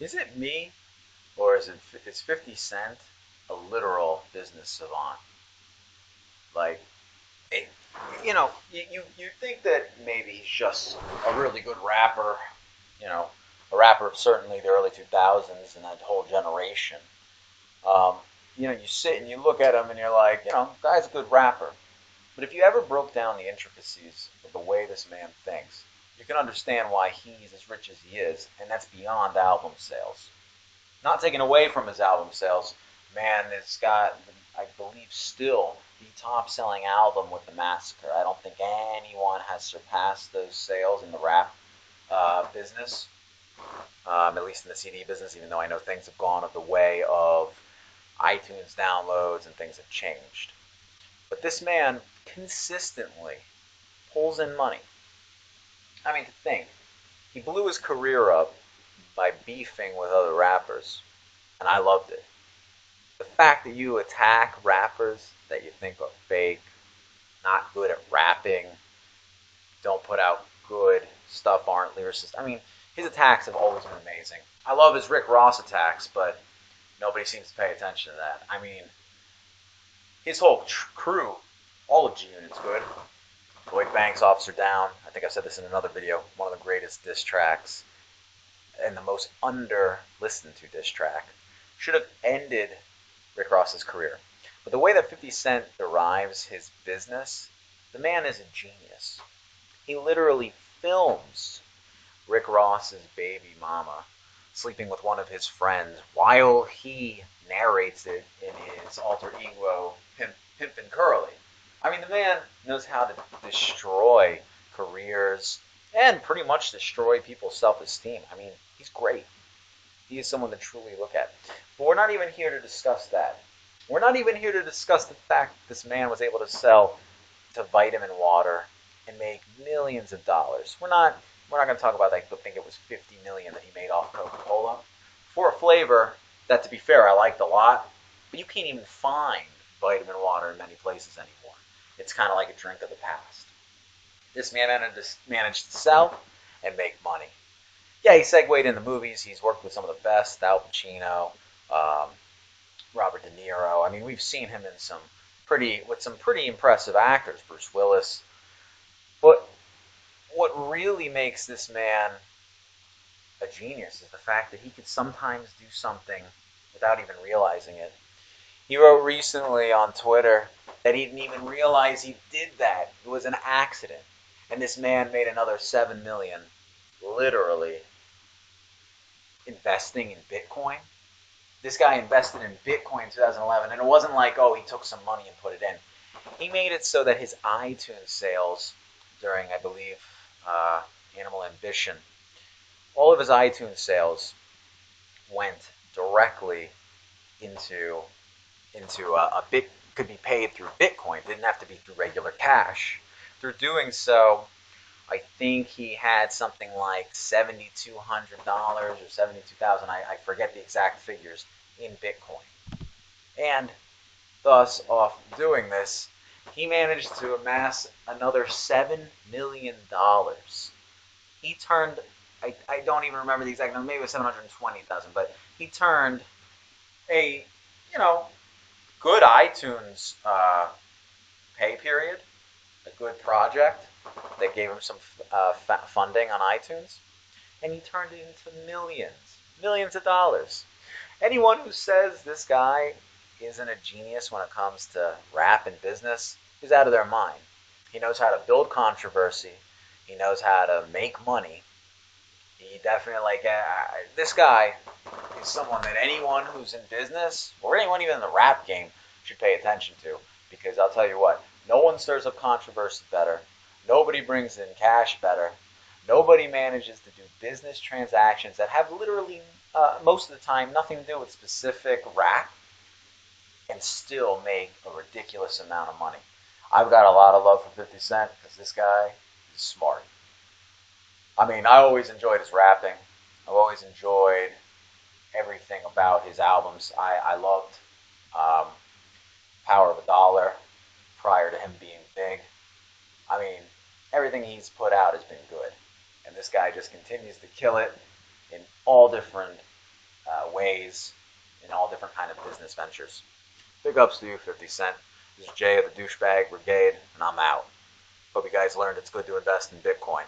Is it me, or is 50 Cent a literal business savant? Like, it, you think that maybe he's just a really good rapper, you know, a rapper of certainly the early 2000s and that whole generation. Um, you sit and you look at him and you're like, guy's a good rapper. But if you ever broke down the intricacies of the way this man thinks, you can understand why he's as rich as he is, and that's beyond album sales. Not taken away from his album sales, man, it's got, I believe, still the top-selling album with The Massacre. I don't think anyone has surpassed those sales in the rap business, at least in the CD business, even though I know things have gone of the way of iTunes downloads and things have changed. But this man consistently pulls in money. I mean, to think, he blew his career up by beefing with other rappers, and I loved it. The fact that you attack rappers that you think are fake, not good at rapping, don't put out good stuff, aren't lyricists. I mean, his attacks have always been amazing. I love his Rick Ross attacks, but nobody seems to pay attention to that. I mean, his whole crew, all of G Unit's good. Lloyd Banks, Officer Down. I think I said this in another video. One of the greatest diss tracks and the most under-listened to diss track. Should have ended Rick Ross's career. But the way that 50 Cent derives his business, the man is a genius. He literally films Rick Ross's baby mama sleeping with one of his friends while he narrates it in his alter ego, Pimpin' Curly. I mean, the man knows how to destroy careers and pretty much destroy people's self-esteem. I mean, he's great. He is someone to truly look at. But we're not even here to discuss that. We're not even here to discuss the fact that this man was able to sell to vitamin water and make millions of dollars. We're not going to talk about that. I think it was 50 million that he made off Coca-Cola for a flavor that, to be fair, I liked a lot. But you can't even find vitamin water in many places anymore. It's kind of like a drink of the past. This man managed to sell and make money. Yeah, he segued into movies. He's worked with some of the best, Al Pacino, Robert De Niro. I mean, we've seen him in some pretty impressive actors, Bruce Willis. But what really makes this man a genius is the fact that he could sometimes do something without even realizing it. He wrote recently on Twitter that he didn't even realize he did that. It was an accident. And this man made another 7 million literally investing in Bitcoin. This guy invested in Bitcoin in 2011, and it wasn't like, oh, he took some money and put it in. He made it so that his iTunes sales during, I believe, Animal Ambition, all of his iTunes sales went directly into a bit, could be paid through Bitcoin. It didn't have to be through regular cash. Through doing so, I think he had something like $7,200 or $72,000. I forget the exact figures in Bitcoin. And thus, off doing this, he managed to amass another $7 million. He turned, I don't even remember the exact number, maybe it was 720,000, but he turned a, good iTunes pay period, a good project that gave him some funding on iTunes, and he turned it into millions of dollars. Anyone who says this guy isn't a genius when it comes to rap and business is out of their mind. He knows how to build controversy. He knows how to make money. He definitely, this guy is someone that anyone who's in business, or anyone even in the rap game, should pay attention to. Because I'll tell you what, no one stirs up controversy better. Nobody brings in cash better. Nobody manages to do business transactions that have literally, most of the time, nothing to do with specific rap and still make a ridiculous amount of money. I've got a lot of love for 50 Cent because this guy is smart. I mean, I always enjoyed his rapping. I've always enjoyed everything about his albums. I loved Power of a Dollar prior to him being big. I mean, everything he's put out has been good. And this guy just continues to kill it in all different ways in all different kind of business ventures. Big ups to you, 50 Cent. This is Jay of the Douchebag Brigade, and I'm out. Hope you guys learned it's good to invest in Bitcoin.